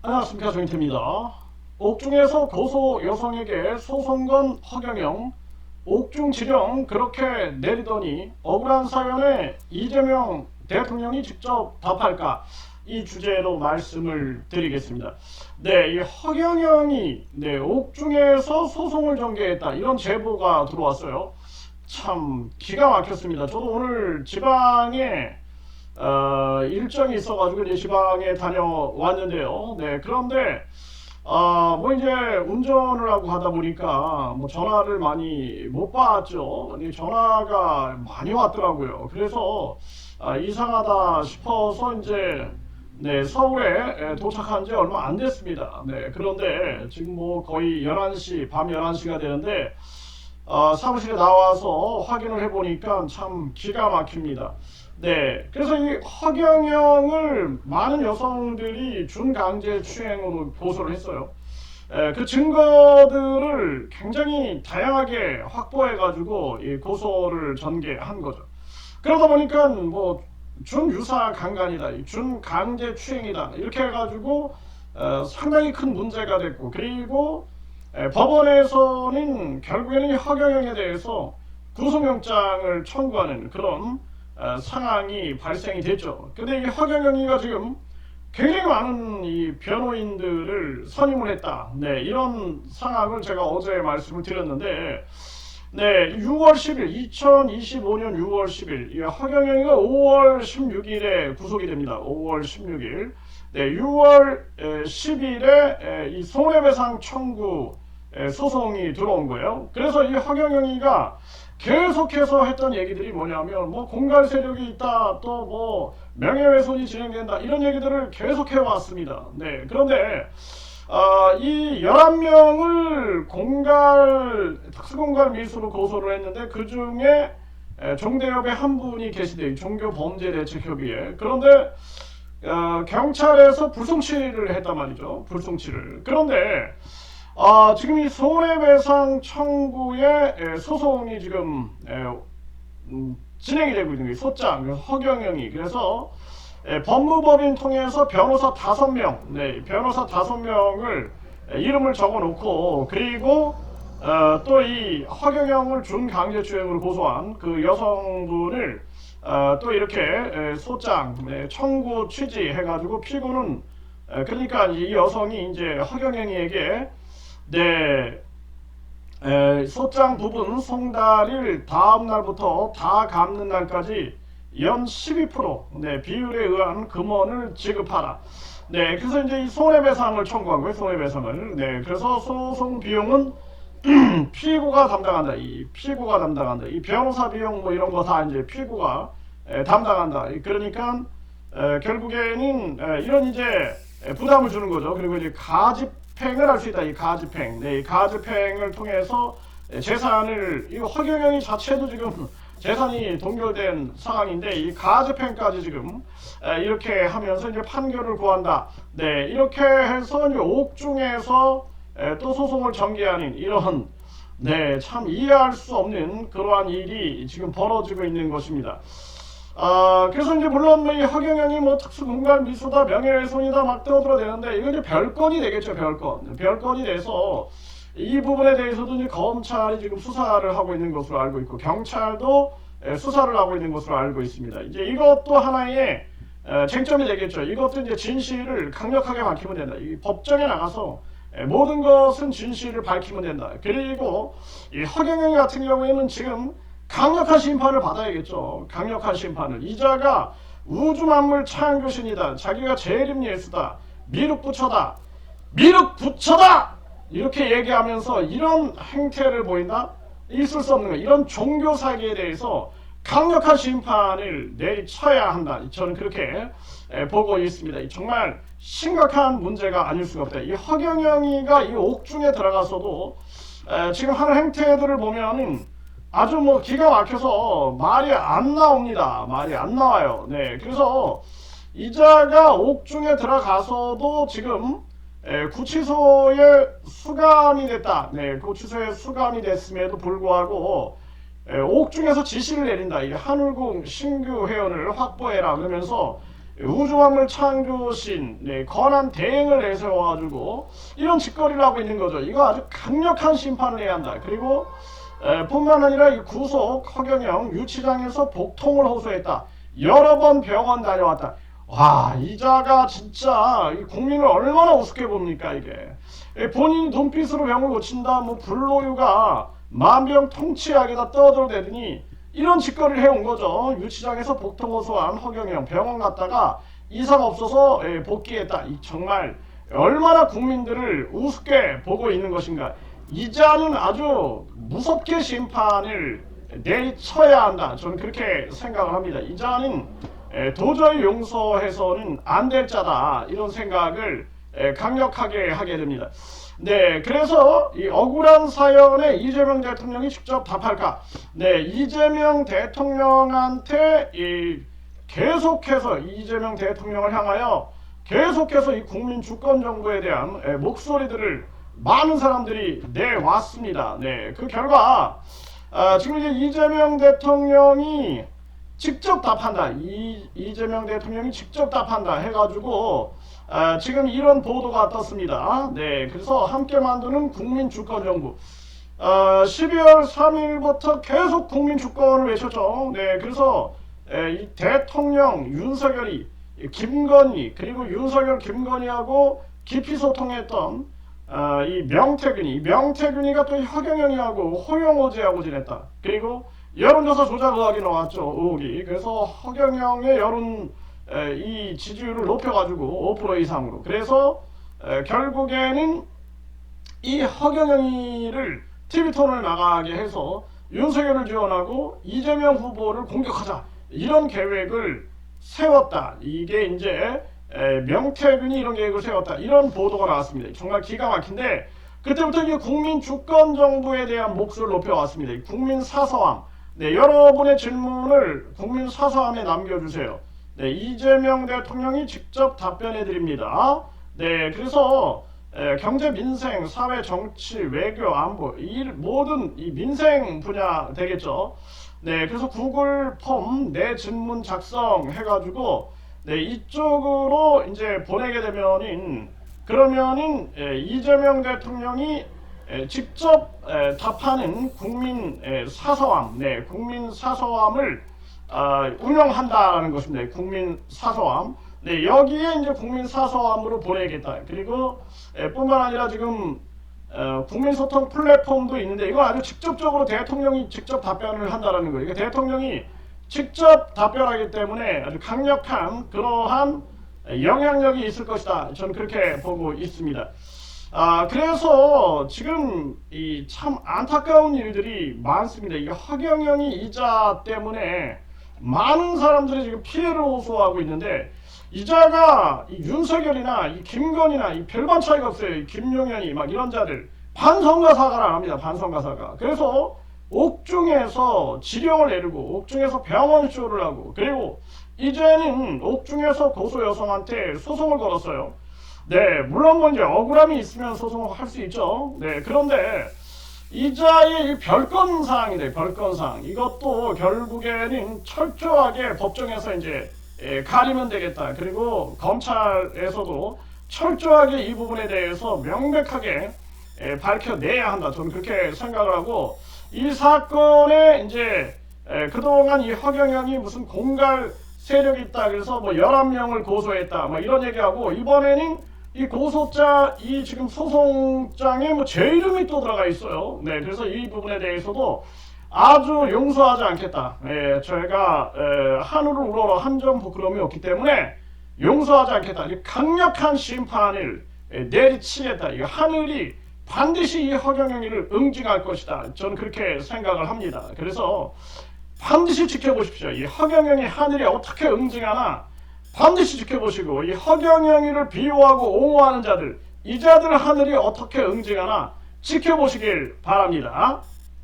안녕하십니까, 조인태입니다. 옥중에서 고소 여성에게 소송건 허경영, 옥중 지령 그렇게 내리더니 억울한 사연에 이재명 대통령이 직접 답할까? 이 주제로 말씀을 드리겠습니다. 네, 이 허경영이 옥중에서 소송을 전개했다, 이런 제보가 들어왔어요. 참 기가 막혔습니다. 저도 오늘 지방에 일정이 있어가지고 이제 지방에 다녀왔는데요. 네, 그런데 뭐 이제 운전을 하고 하다 보니까 뭐 전화를 많이 못 받죠. 이 전화가 많이 왔더라고요. 그래서 이상하다 싶어서 이제 서울에 도착한 지 얼마 안 됐습니다. 네, 그런데 지금 뭐 거의 11시, 밤 11시가 되는데 사무실에 나와서 확인을 해보니까 참 기가 막힙니다. 네, 그래서 이 허경영을 많은 여성들이 준강제추행으로 고소를 했어요. 그 증거들을 굉장히 다양하게 확보해가지고 이 고소를 전개한 거죠. 그러다 보니까 뭐 준유사 강간이다, 준강제추행이다, 이렇게 해가지고 상당히 큰 문제가 됐고, 그리고 법원에서는 결국에는 이 허경영에 대해서 구속영장을 청구하는 그런 상황이 발생이 됐죠. 근데 이 허경영이가 지금 굉장히 많은 이 변호인들을 선임을 했다. 네, 이런 상황을 제가 어제 말씀을 드렸는데, 네, 6월 10일, 2025년 6월 10일, 이 허경영이가 5월 16일에 구속이 됩니다. 5월 16일. 네, 6월 10일에 이 손해배상 청구 소송이 들어온 거예요. 그래서 이 허경영이가 계속해서 했던 얘기들이 뭐냐면, 뭐 공갈 세력이 있다, 또 뭐 명예훼손이 진행된다, 이런 얘기들을 계속해 왔습니다. 네, 그런데 이 11명을 특수공갈 미수로 고소를 했는데, 그 중에 종대협에 한 분이 계시대요. 종교범죄대책협의회. 그런데 경찰에서 불송치를 했단 말이죠. 불송치를. 그런데 지금 이 손해배상 청구의 소송이 지금 진행이 되고 있는 거예요. 소장 허경영이. 그래서 법무법인 통해서 변호사 5명, 변호사 5명을 이름을 적어놓고, 그리고 또 이 허경영을 준강제추행으로 고소한 그 여성분을 또 이렇게 소장 청구 취지해가지고, 피고는 그러니까 이 여성이 이제 허경영이에게 소장 부분 송달일 다음 날부터 다 갚는 날까지 연 12% 비율에 의한 금원을 지급하라. 네, 그래서 이제 이 손해배상을 청구한 거예요. 손해배상을. 네, 그래서 소송 비용은 피고가 담당한다. 이 피고가 담당한다. 이 변호사 비용 뭐 이런 거 다 이제 피고가 담당한다. 그러니까 결국에는 이런 이제 부담을 주는 거죠. 그리고 이제 가집행을 할 수 있다. 이 가집행. 네, 이 가집행을 통해서 재산을, 이 허경영이 자체도 지금 재산이 동결된 상황인데, 이 가집행까지 지금 이렇게 하면서 이제 판결을 구한다. 네, 이렇게 해서 이제 옥중에서 또 소송을 전개하는 이런, 참 이해할 수 없는 그러한 일이 지금 벌어지고 있는 것입니다. 그래서 이제 물론 이 허경영이 뭐 특수공갈 미수다, 명예훼손이다 막 떠들어대는데, 이건 이제 별건이 되겠죠. 별건이 돼서 이 부분에 대해서도 이제 검찰이 지금 수사를 하고 있는 것으로 알고 있고, 경찰도 수사를 하고 있는 것으로 알고 있습니다. 이제 이것도 하나의 쟁점이 되겠죠. 이것도 이제 진실을 강력하게 밝히면 된다. 이 법정에 나가서 모든 것은 진실을 밝히면 된다. 그리고 이 허경영 같은 경우에는 지금 강력한 심판을 받아야겠죠. 강력한 심판을. 이자가 우주만물 창조신이다, 자기가 재림 예수다, 미륵부처다, 미륵부처다, 이렇게 얘기하면서 이런 행태를 보인다? 있을 수 없는 거. 이런 종교 사기에 대해서 강력한 심판을 내리쳐야 한다. 저는 그렇게 보고 있습니다. 정말 심각한 문제가 아닐 수가 없다. 이 허경영이가 이 옥중에 들어가서도 지금 하는 행태들을 보면은 아주 뭐 기가 막혀서 말이 안 나옵니다. 말이 안 나와요. 네, 그래서 이자가 옥중에 들어가서도 지금 구치소에 수감이 됐다. 네, 구치소에 수감이 됐음에도 불구하고 옥중에서 지시를 내린다. 이 한울궁 신규 회원을 확보해라 그러면서 우주만물 창조신, 네, 권한 대행을 내세워가지고 이런 짓거리를 하고 있는 거죠. 이거 아주 강력한 심판을 해야 한다. 그리고 뿐만 아니라 이 구속 허경영 유치장에서 복통을 호소했다. 여러 번 병원 다녀왔다. 와, 이자가 진짜 이 국민을 얼마나 우습게 봅니까 이게. 본인이 돈빛으로 병을 고친다, 뭐 불로유가 만병통치약에다 떠들어대더니 이런 짓거리를 해온 거죠. 유치장에서 복통 호소한 허경영 병원 갔다가 이상 없어서 복귀했다. 정말 얼마나 국민들을 우습게 보고 있는 것인가. 이자는 아주 무섭게 심판을 내쳐야 한다. 저는 그렇게 생각을 합니다. 이자는 도저히 용서해서는 안 될 자다. 이런 생각을 강력하게 하게 됩니다. 네, 그래서 이 억울한 사연에 이재명 대통령이 직접 답할까? 네, 이재명 대통령한테 계속해서 이재명 대통령을 향하여 계속해서 이 국민 주권 정부에 대한 목소리들을 많은 사람들이 내왔습니다. 네, 그 결과 지금 이제 이재명 대통령이 직접 답한다. 이재명 대통령이 직접 답한다 해가지고 지금 이런 보도가 떴습니다. 네, 그래서 함께 만드는 국민 주권 정부. 12월 3일부터 계속 국민 주권을 외쳤죠. 네, 그래서 이 대통령 윤석열이 김건희 그리고 윤석열 김건희하고 깊이 소통했던 이 명태균이가 또 허경영이하고 호용호제하고 지냈다. 그리고 여론조사 조작 의혹이 나왔죠. 의혹이. 그래서 허경영의 여론 이 지지율을 높여가지고 5% 이상으로. 그래서 결국에는 이 허경영이를 TV토론을 나가게 해서 윤석열을 지원하고 이재명 후보를 공격하자. 이런 계획을 세웠다. 이게 이제 명태균이 이런 계획을 세웠다. 이런 보도가 나왔습니다. 정말 기가 막힌데 그때부터 이제 국민 주권 정부에 대한 목소리를 높여왔습니다. 국민 사서함. 네, 여러분의 질문을 국민 사서함에 남겨주세요. 네, 이재명 대통령이 직접 답변해 드립니다. 네, 그래서 경제, 민생, 사회, 정치, 외교, 안보 이 모든 이 민생 분야 되겠죠. 네, 그래서 구글 폼 내 질문 작성해가지고 네, 이쪽으로 이제 보내게 되면은 그러면은 이재명 대통령이 직접 답하는 국민 사서함, 네, 국민 사서함을 운영한다라는 것입니다. 국민 사서함. 네, 여기에 이제 국민 사서함으로 보내겠다. 그리고 뿐만 아니라 지금 국민 소통 플랫폼도 있는데 이건 아주 직접적으로 대통령이 직접 답변을 한다라는 거예요. 그러니까 대통령이 직접 답변하기 때문에 아주 강력한 그러한 영향력이 있을 것이다. 저는 그렇게 보고 있습니다. 그래서 지금 이 참 안타까운 일들이 많습니다. 이 허경영이 이자 때문에 많은 사람들이 지금 피해를 호소하고 있는데 이자가 이 윤석열이나 이 김건희나 이 별반 차이가 없어요. 이 김용현이 막 이런 자들 반성가사가 안 합니다. 반성가사가. 그래서 옥중에서 지령을 내리고 옥중에서 병원쇼를 하고 그리고 이제는 옥중에서 고소 여성한테 소송을 걸었어요. 네, 물론 뭐 이제 억울함이 있으면 소송을 할 수 있죠. 네, 그런데 이자의 이 별건 사항인데 별건 사항 이것도 결국에는 철저하게 법정에서 이제 가리면 되겠다. 그리고 검찰에서도 철저하게 이 부분에 대해서 명백하게 밝혀내야 한다. 저는 그렇게 생각을 하고 이 사건에 이제 그동안 이 허경영이 무슨 공갈 세력이 있다 그래서 뭐 11명을 고소했다 뭐 이런 얘기하고 이번에는 이 고소자 이 지금 소송장에 뭐 제 이름이 또 들어가 있어요. 네, 그래서 이 부분에 대해서도 아주 용서하지 않겠다. 저희가 하늘을 우러러 한 점 부끄러움이 없기 때문에 용서하지 않겠다. 강력한 심판을 내리치겠다. 이 하늘이 반드시 이 허경영이를 응징할 것이다. 저는 그렇게 생각을 합니다. 그래서 반드시 지켜보십시오. 이 허경영이 하늘이 어떻게 응징하나 반드시 지켜보시고 이 허경영이를 비호하고 옹호하는 자들 이 자들 하늘이 어떻게 응징하나 지켜보시길 바랍니다.